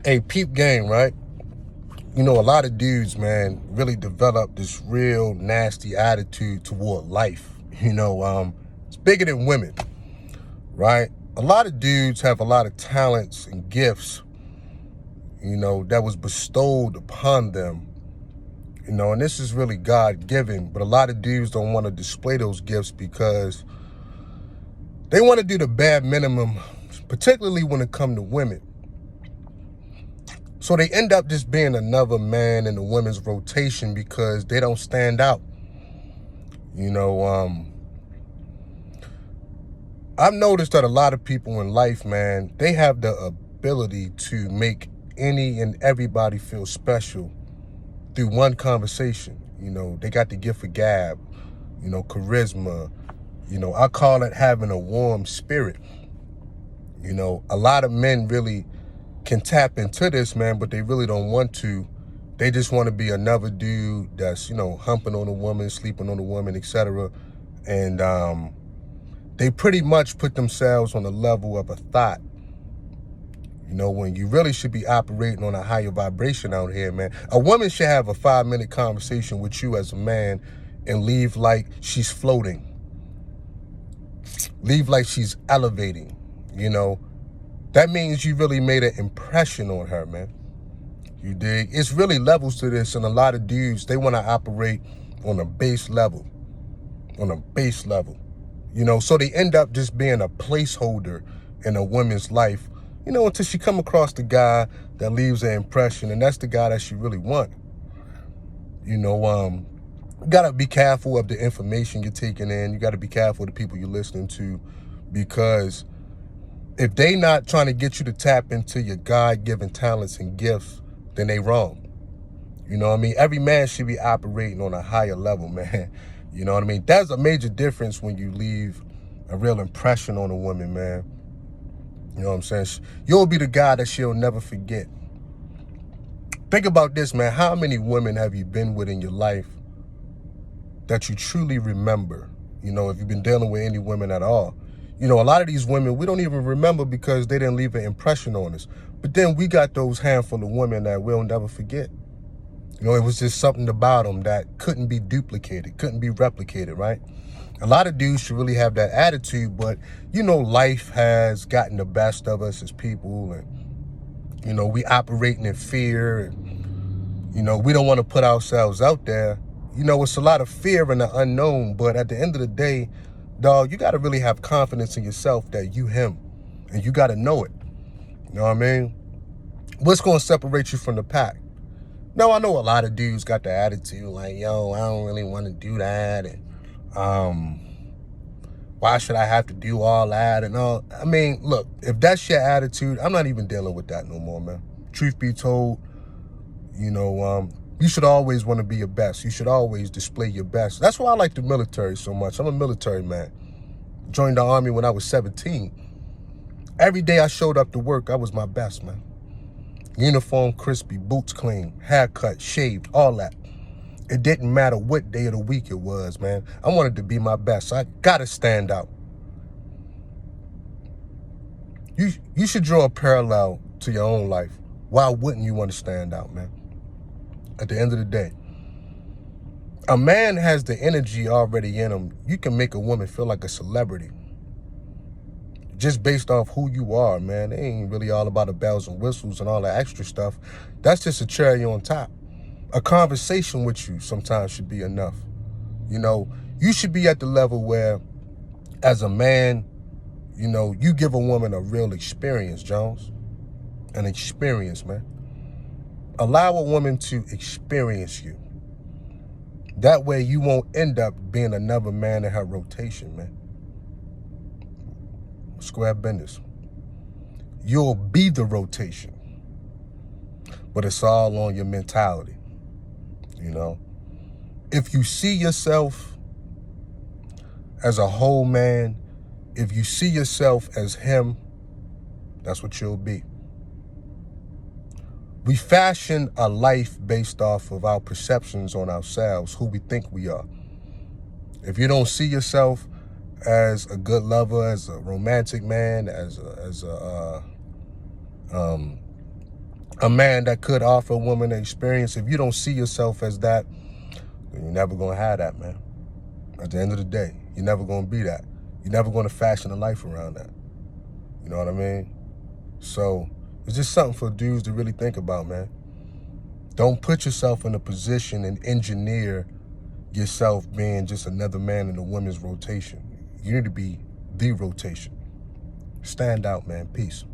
Hey, peep game, right? You know, a lot of dudes, man, really develop this real nasty attitude toward life. It's bigger than women, right? A lot of dudes have a lot of talents and gifts, that was bestowed upon them, and this is really God-given. But a lot of dudes don't want to display those gifts because they want to do the bare minimum, particularly when it comes to women. So they end up just being another man in the women's rotation because they don't stand out. I've noticed that a lot of people in life, man, they have the ability to make any and everybody feel special through one conversation. They got the gift of gab, charisma. I call it having a warm spirit. A lot of men really can tap into this, man, but they really don't want to. They just want to be another dude that's, humping on a woman, sleeping on a woman, etc. And they pretty much put themselves on the level of a thought, when you really should be operating on a higher vibration out here, man. A woman should have a 5-minute conversation with you as a man and leave like she's floating. Leave like she's elevating, That means you really made an impression on her, man. You dig? It's really levels to this, and a lot of dudes, they want to operate on a base level. So they end up just being a placeholder in a woman's life, until she come across the guy that leaves an impression, and that's the guy that she really want. You gotta be careful of the information you're taking in. You gotta be careful of the people you're listening to, because if they not trying to get you to tap into your God-given talents and gifts, then they wrong. Every man should be operating on a higher level, man. That's a major difference when you leave a real impression on a woman, man. You know what I'm saying? You'll be the guy that she'll never forget. Think about this, man. How many women have you been with in your life that you truly remember? If you've been dealing with any women at all. A lot of these women, we don't even remember because they didn't leave an impression on us. But then we got those handful of women that we'll never forget. It was just something about them that couldn't be duplicated, couldn't be replicated, right? A lot of dudes should really have that attitude, but, life has gotten the best of us as people, and, we operating in fear, and, we don't want to put ourselves out there. It's a lot of fear in the unknown, but at the end of the day, dog, you got to really have confidence in yourself that you him, and you got to know it. You know what I mean? What's going to separate you from the pack? Now, I know a lot of dudes got the attitude like, yo, I don't really want to do that, and why should I have to do all that and all? I mean, look, if that's your attitude, I'm not even dealing with that no more, man. Truth be told, you should always want to be your best. You should always display your best. That's why I like the military so much. I'm a military man. Joined the Army when I was 17. Every day I showed up to work, I was my best, man. Uniform crispy, boots clean, haircut, shaved, all that. It didn't matter what day of the week it was, man. I wanted to be my best. So I gotta stand out. You should draw a parallel to your own life. Why wouldn't you want to stand out, man? At the end of the day, a man has the energy already in him. You can make a woman feel like a celebrity just based off who you are, man. It ain't really all about the bells and whistles and all that extra stuff. That's just a cherry on top. A conversation with you sometimes should be enough. You should be at the level where, as a man, you give a woman a real experience, Jones. An experience, man. Allow a woman to experience you. That way you won't end up being another man in her rotation, man. Square business. You'll be the rotation. But it's all on your mentality. If you see yourself as a whole man, if you see yourself as him, that's what you'll be. We fashion a life based off of our perceptions on ourselves, who we think we are. If you don't see yourself as a good lover, as a romantic man, as a a man that could offer a woman an experience, if you don't see yourself as that, then you're never going to have that, man. At the end of the day, you're never going to be that. You're never going to fashion a life around that. You know what I mean? So it's just something for dudes to really think about, man. Don't put yourself in a position and engineer yourself being just another man in a woman's rotation. You need to be the rotation. Stand out, man. Peace.